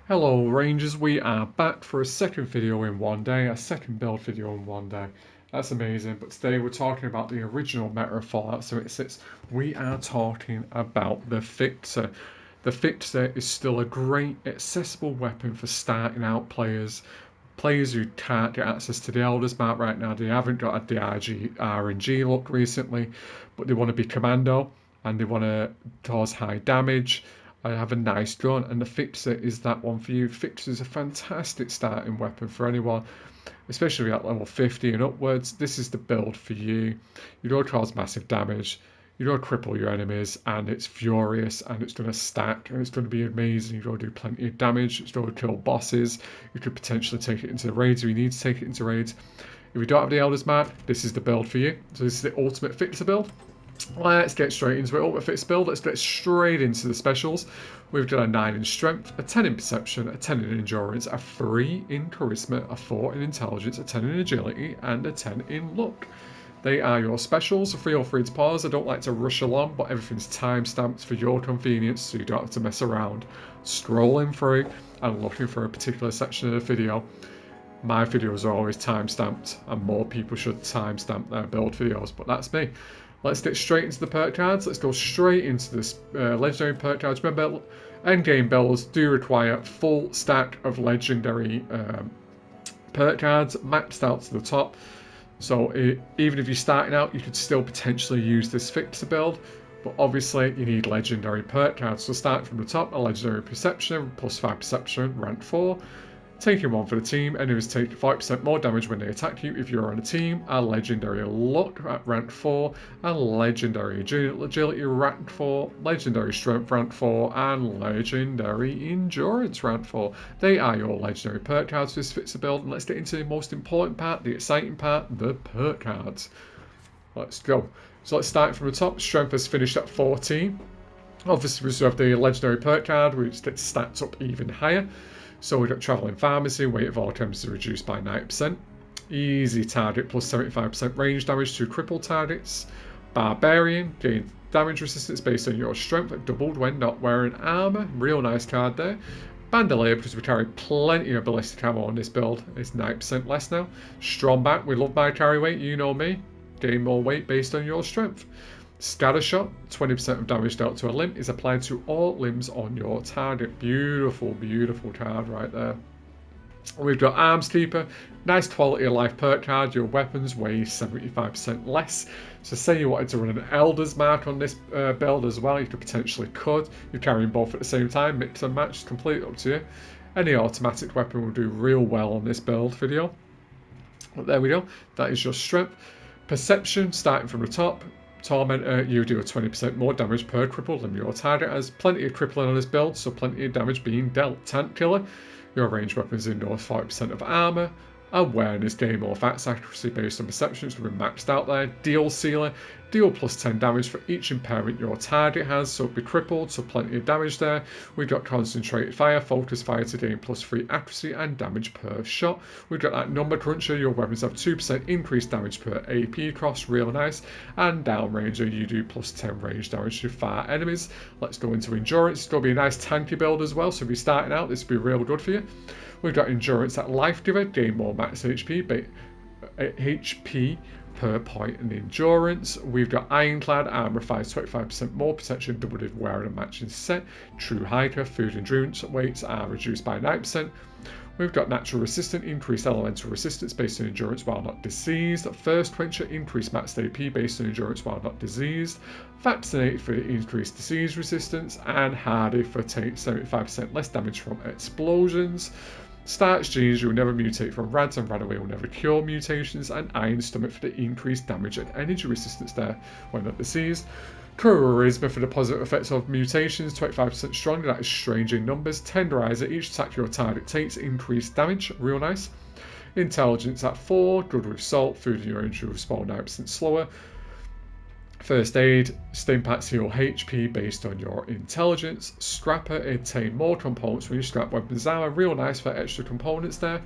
Hello Rangers, we are back for a second video in one day, a second build video in one day. That's amazing, but today we're talking about the original meta of Fallout 76. We are talking about the FIXER. The FIXER is still a great accessible weapon for starting out players. Players who can't get access to the Elder's Mark right now, they haven't got a RNG look recently, but they want to be commando and they want to cause high damage. I have a nice gun, and the Fixer is that one for you. Fixer is a fantastic starting weapon for anyone, especially at level 50 and upwards. This is the build for you. You don't cause massive damage, you don't cripple your enemies, and it's furious, and it's going to stack, and it's going to be amazing. You're going to do plenty of damage, it's going to kill bosses. You could potentially take it into the raids if you need to take it into raids. If you don't have the Elder's Mark, this is the build for you. So this is the ultimate Fixer build. Let's get straight into it. Ultimate FIXER build. Let's get straight into the specials. We've got a 9 in strength, a 10 in perception, a 10 in endurance, a 3 in charisma, a 4 in intelligence, a 10 in agility, and a 10 in luck. They are your specials. Feel free to pause. I don't like to rush along, but everything's time stamped for your convenience, so you don't have to mess around scrolling through and looking for a particular section of the video. My videos are always time stamped, and more people should time stamp their build videos, but that's me. Let's get straight into the perk cards. Let's go straight into this legendary perk cards. Remember, endgame builds do require full stack of legendary perk cards, maxed out to the top. So even if you're starting out, you could still potentially use this FIXER build, but obviously you need legendary perk cards. So starting from the top, a legendary perception, plus 5 perception, rank 4. Taking 1 for the team, enemies take 5% more damage when they attack you if you're on a team, a legendary luck at rank 4, a legendary agility rank 4, legendary strength rank 4, and legendary endurance rank 4. They are your legendary perk cards for this FIXER build, and let's get into the most important part, the exciting part, the perk cards. Let's go. So let's start from the top. Strength has finished at 14. Obviously we have the legendary perk card, which gets stacked up even higher. So we've got Travelling Pharmacy, weight of all items is reduced by 90%. Easy target plus 75% range damage to crippled targets. Barbarian, gain damage resistance based on your strength, doubled when not wearing armour. Real nice card there. Bandolier, because we carry plenty of ballistic ammo on this build, is 9% less now. Strongback, we love my carry weight, you know me. Gain more weight based on your strength. Scatter Shot, 20% of damage dealt to a limb is applied to all limbs on your target. Beautiful, beautiful card right there. We've got Arms Keeper, nice quality of life perk card. Your weapons weigh 75% less. So say you wanted to run an Elder's Mark on this build as well, you could potentially could. You're carrying both at the same time, mix and match, it's completely up to you. Any automatic weapon will do real well on this build video. But there we go, that is your strength. Perception, starting from the top. Tormentor, you do a 20% more damage per crippled limb. Your target has plenty of crippling on his build, so plenty of damage being dealt. Tank Killer, your ranged weapons ignore 5% of armor. Awareness, gain more facts accuracy based on perception, it's going to be maxed out there. Deal Sealer, deal plus 10 damage for each impairment your target has, so it'll be crippled, so plenty of damage there. We've got Concentrated Fire, Focus Fire to gain plus 3 accuracy and damage per shot. We've got that Number Cruncher, your weapons have 2% increased damage per AP cost, real nice. And Downranger, you do plus 10 range damage to far enemies. Let's go into Endurance, it's going to be a nice tanky build as well, so if you're starting out, this will be real good for you. We've got Endurance at Life Giver, gain more max HP per point in Endurance. We've got Ironclad, armor 25% more protection, doubled if wearing a matching set. True Hiker, food and drink weights are reduced by 9%. We've got Natural Resistant, increased elemental resistance based on endurance while not diseased. First Quencher, increased max AP based on endurance while not diseased. Vaccinated for increased disease resistance. And Hardy for 75% less damage from explosions. Starch Genes, you will never mutate from rads, and Radaway will never cure mutations. And Iron Stomach for the increased damage and energy resistance there when not diseased. Charisma for the positive effects of mutations, 25% stronger, that is strange in numbers. Tenderizer, each attack your target takes increased damage, real nice. Intelligence at 4, good with salt, food in your injury will spawn 9% slower. First Aid, Stimpaks heal HP based on your intelligence. Scrapper, obtain more components when you scrap weapons armor, real nice for extra components there.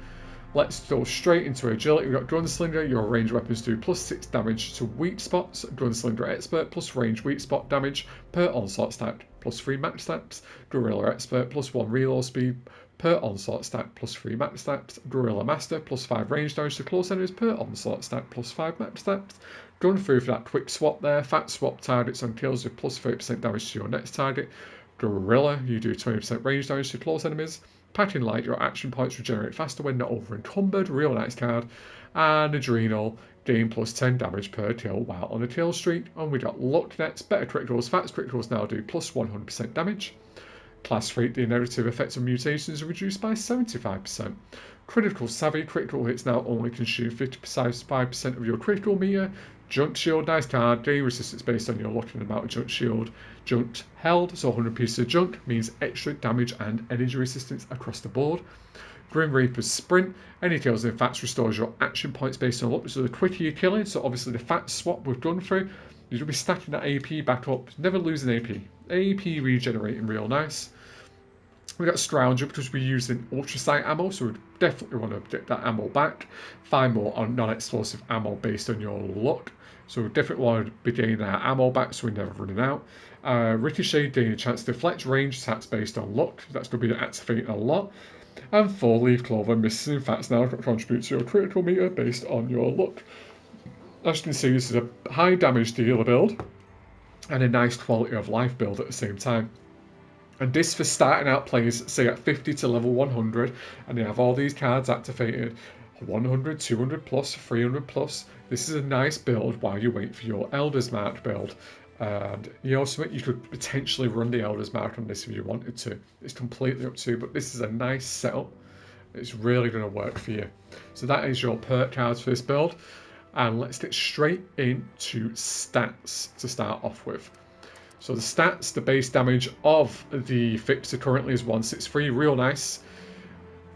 Let's go straight into agility. We've got Gunslinger, your ranged weapons do +6 damage to weak spots. Gunslinger Expert plus range weak spot damage per onslaught stat +3 max stats. Guerrilla Expert +1 reload speed per onslaught stat +3 max stats. Guerrilla Master +5 range damage to close enemies per onslaught stat +5 max stats. Gun through for that quick swap there. Fat swap targets on kills with +30% damage to your next target. Guerrilla, you do 20% range damage to close enemies. Packing Light, your action points regenerate faster when not over encumbered. Real nice card. And Adrenal, gain +10 damage per kill while on a kill streak. And we got Luck Nets, better criticals. Fats criticals now do +100% damage. Class 3, the negative effects of mutations are reduced by 75%. Critical Savvy, critical hits now only consume 55% of your critical meter. Junk Shield, nice card, gain resistance based on your luck and amount of Junk Shield. Junk held, so 100 pieces of junk means extra damage and energy resistance across the board. Grim Reaper's Sprint, any kills in Fats restores your action points based on luck, so the quicker you're killing, so obviously the Fats swap we've gone through, you'll be stacking that AP back up, never losing AP. AP regenerating real nice. We got Scrounger because we're using ultrasight ammo, so we definitely want to get that ammo back. 5 more on non-explosive ammo based on your luck. So we definitely want to be getting our ammo back so we're never running out. Ricochet, gaining a chance to deflect range attacks based on luck. That's going to be activating a lot. And 4 Leaf Clover, missing Fats now contribute to your critical meter based on your luck. As you can see, this is a high damage dealer build and a nice quality of life build at the same time. And this for starting out players, say at 50 to level 100, and they have all these cards activated, 100, 200 plus, 300 plus. This is a nice build while you wait for your Elder's Mark build. And you know, you could potentially run the Elder's Mark on this if you wanted to. It's completely up to you, but this is a nice setup. It's really going to work for you. So that is your perk cards for this build. And let's get straight into stats to start off with. So the stats, the base damage of the FIXER currently is 163, real nice.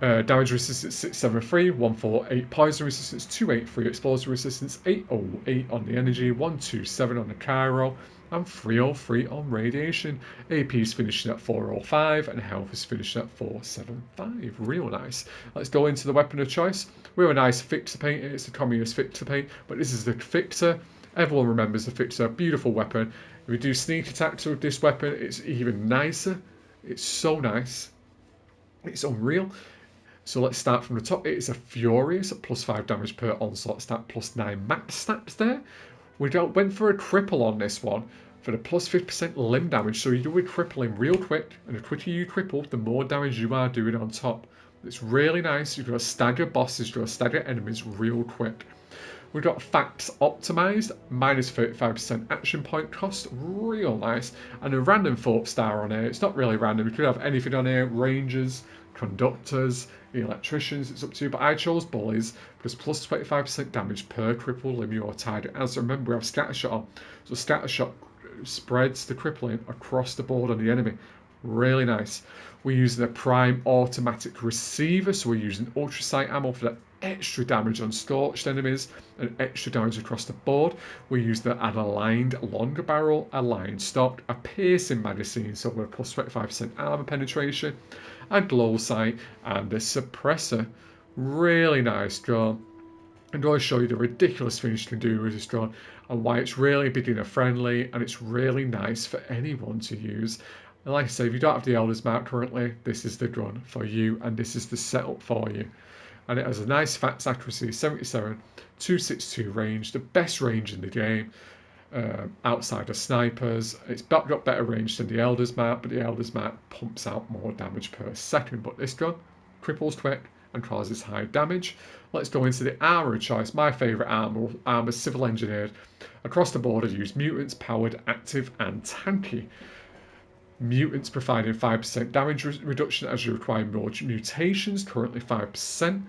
Damage resistance 673, 148 poison resistance, 283 explosive resistance, 808 on the energy, 127 on the Cairo, and 303 on radiation. AP is finishing at 405 and health is finishing at 475. Real nice. Let's go into the weapon of choice. We have a nice FIXER paint. It's the communist FIXER paint, but this is the FIXER. Everyone remembers the FIXER, beautiful weapon. If we do sneak attacks with this weapon, it's even nicer. It's so nice. It's unreal. So let's start from the top. It is a Furious, +5 damage per onslaught stat, +9 max stats there. We went for a cripple on this one for the +50% limb damage. So you do a crippling real quick, and the quicker you cripple, the more damage you are doing on top. It's really nice. You've got to stagger bosses, you've got to stagger enemies real quick. We've got Facts Optimized, -35% action point cost, real nice. And a random 4-star on here. It's not really random, you could have anything on here, rangers, conductors, electricians, it's up to you. But I chose bullies because +25% damage per cripple limb or target. As remember, we have Scattershot on. So Scattershot spreads the crippling across the board on the enemy. Really nice. We're using a prime automatic receiver, so we're using ultrasight ammo for that extra damage on scorched enemies and extra damage across the board. We're using an aligned longer barrel, aligned stock, a piercing magazine, so we're +25% armor penetration, a glow sight, and a suppressor. Really nice gun. I'm going to show you the ridiculous things you can do with this gun and why it's really beginner friendly and it's really nice for anyone to use. And like I say, if you don't have the Elder's Mark currently, this is the gun for you and this is the setup for you. And it has a nice Fats accuracy, 77, 262 range, the best range in the game outside of snipers. It's got better range than the Elder's Mark, but the Elder's Mark pumps out more damage per second. But this gun cripples quick and causes high damage. Let's go into the armor choice. My favourite armor, civil engineered. Across the board, I use mutants, powered, active, and tanky. Mutants providing 5% damage reduction as you require more mutations, currently 5%.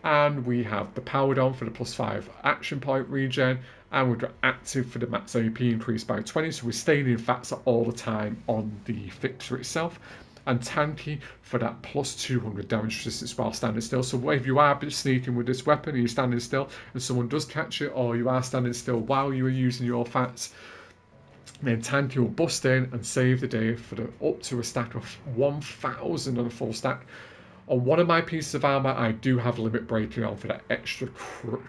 And we have the powered on for the +5 action point regen, and we've got active for the max AP increased by 20, so we're staying in Fats all the time on the FIXER itself. And tanky for that +200 damage resistance while standing still. So if you are sneaking with this weapon and you're standing still and someone does catch it, or you are standing still while you are using your Fats, then tanky will bust in and save the day for up to a stack of 1,000 on a full stack. On one of my pieces of armor, I do have limit breaking on for that extra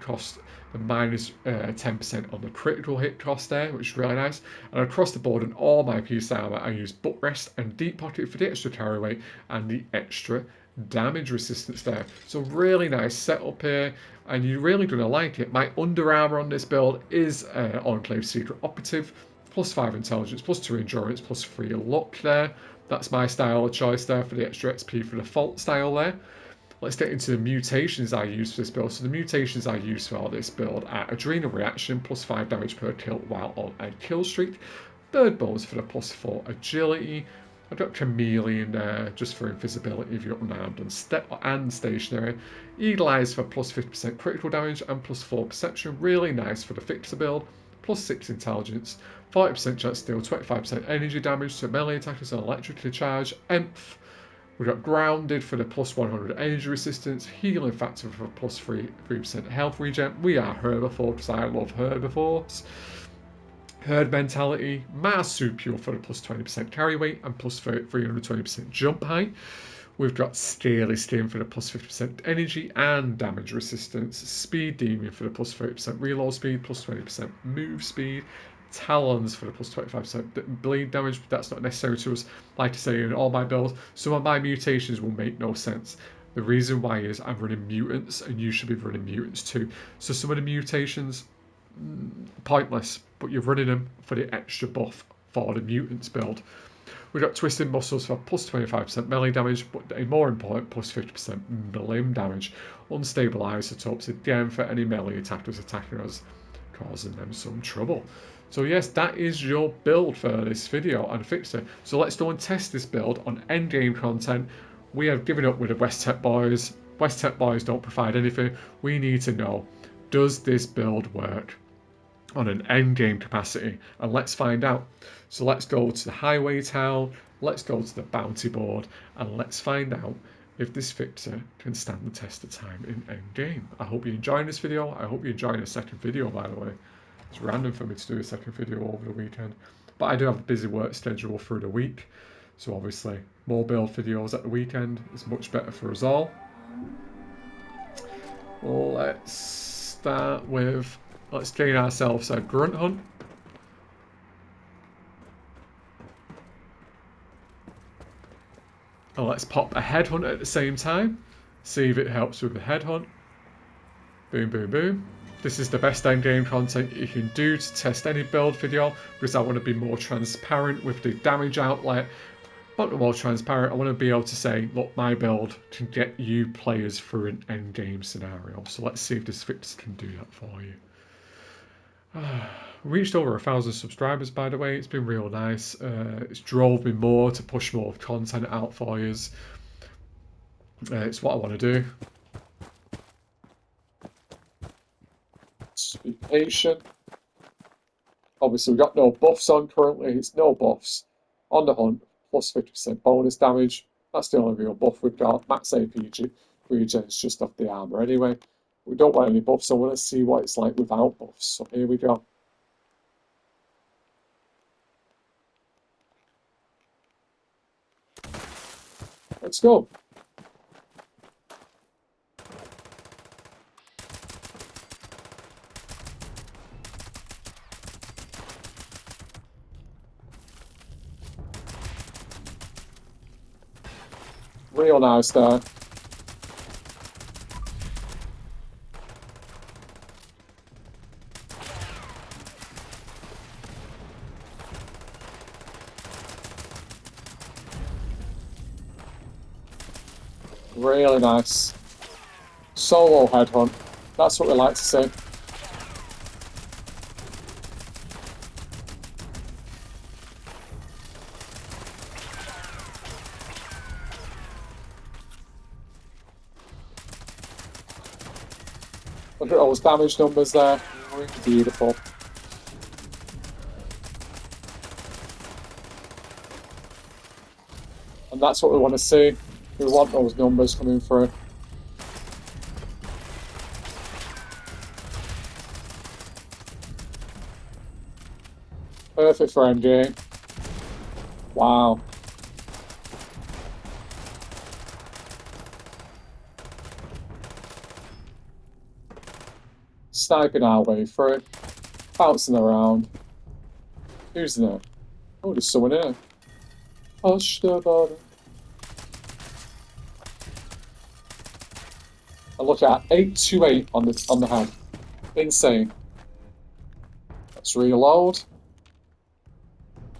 cost, the minus 10% on the critical hit cost there, which is really nice. And across the board, on all my pieces of armor, I use butt rest and deep pocket for the extra carry weight and the extra damage resistance there. So really nice setup here, and you're really going to like it. My under armor on this build is Enclave Secret Operative, plus 5 intelligence, plus 2 endurance, plus 3 luck there. That's my style of choice there for the extra XP for the default style there. Let's get into the mutations I use for this build. So the mutations I use for this build are Adrenal Reaction, plus 5 damage per kill while on a kill streak. Bird Bones for the plus 4 agility. I've got Chameleon there just for invisibility if you're unarmed and stationary. Eagle Eyes for plus 50% critical damage and plus 4 perception. Really nice for the FIXER build. Plus 6 intelligence. 40% chance to deal 25% energy damage to melee attackers and electrically charged. Emph. We've got Grounded for the plus 100 energy resistance, Healing Factor for plus 3% health regen. We are herbivore because I love herbivores. Herd Mentality, Marsupial for the plus 20% carry weight and plus 320% jump height. We've got Scaly Skin for the plus 50% energy and damage resistance. Speed Demon for the plus 30% reload speed, plus 20% move speed. Talons for the plus 25% bleed damage, but that's not necessary to us. Like I say, in all my builds, some of my mutations will make no sense. The reason why is I'm running mutants, and you should be running mutants too. So some of the mutations, pointless, but you're running them for the extra buff for the mutants build. We've got Twisted Muscles for plus 25% melee damage, but a more important, plus 50% limb damage. Unstable Isotopes, again for any melee attackers attacking us, causing them some trouble. So yes, that is your build for this video on FIXER. So let's go and test this build on endgame content. We have given up with the West Tech boys. West Tech boys don't provide anything. We need to know, does this build work on an endgame capacity? And let's find out. So let's go to the highway tile, let's go to the bounty board, and let's find out if this FIXER can stand the test of time in endgame. I hope you're enjoying this video. I hope you're enjoying the second video, by the way. It's random for me to do a second video over the weekend, but I do have a busy work schedule through the week, so obviously more build videos at the weekend is much better for us all. Let's start with, let's gain ourselves a grunt hunt. And let's pop a headhunt at the same time, see if it helps with the headhunt. Boom, boom, boom. This is the best endgame content you can do to test any build video, because I want to be more transparent with the damage outlet. But more transparent, I want to be able to say, look, my build can get you players through an endgame scenario. So let's see if this FIXER can do that for you. Reached over 1,000 subscribers, by the way. It's been real nice. It's drove me more to push more content out for you. It's what I want to do. Just be patient. Obviously, we've got no buffs on currently. It's no buffs. On the hunt, plus 50% bonus damage. That's the only real buff we've got. Max AP regen is just off the armor anyway. We don't want any buffs, so I want to see what it's like without buffs. So here we go. Let's go. Real nice there. Really nice. Solo headhunt. That's what we like to see. Look at those damage numbers there. Really beautiful. And that's what we want to see. We want those numbers coming through. Perfect for endgame. Wow. sniping our way through, bouncing around. Who's in there? Oh, there's someone in it. Push the button. And look at 828 on the head. Insane. Let's reload.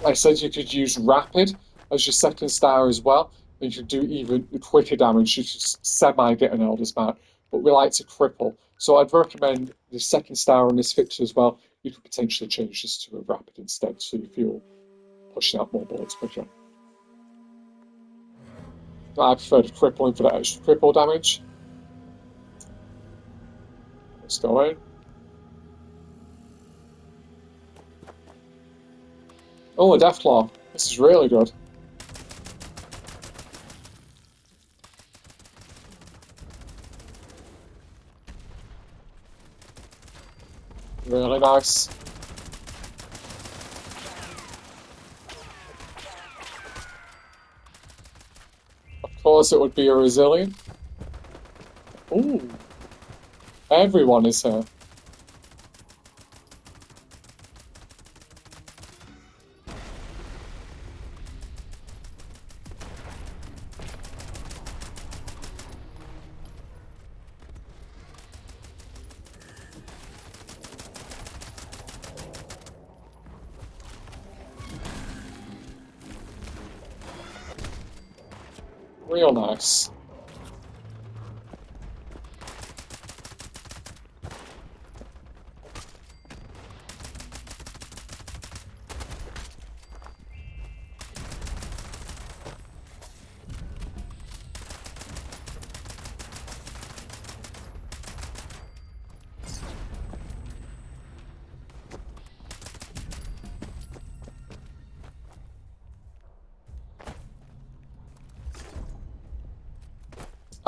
Like I said, you could use rapid as your second star as well. And you could do even quicker damage. You could semi get an Elder's Mark. But we like to cripple. So I'd recommend the second star on this fixture as well. You could potentially change this to a rapid instead, so you feel pushing out more bullets quicker. I prefer the crippling for that extra cripple damage. Let's go in. Oh, a Deathclaw. This is really good. Really nice. Of course it would be a Resilient. Ooh. Everyone is here. Real nice.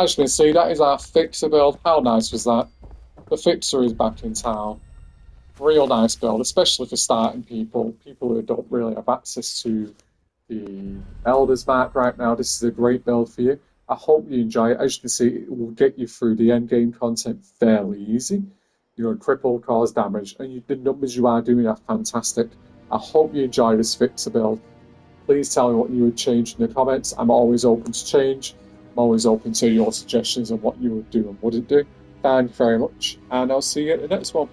As you can see, that is our FIXER build. How nice was that? The FIXER is back in town. Real nice build, especially for starting people who don't really have access to the Elder's Mark right now. This is a great build for you. I hope you enjoy it. As you can see, it will get you through the end game content fairly easy. You know, triple cause damage, and the numbers you are doing are fantastic. I hope you enjoy this FIXER build. Please tell me what you would change in the comments. I'm always open to change. I'm always open to your suggestions on what you would do and wouldn't do. Thank you very much, and I'll see you at the next one.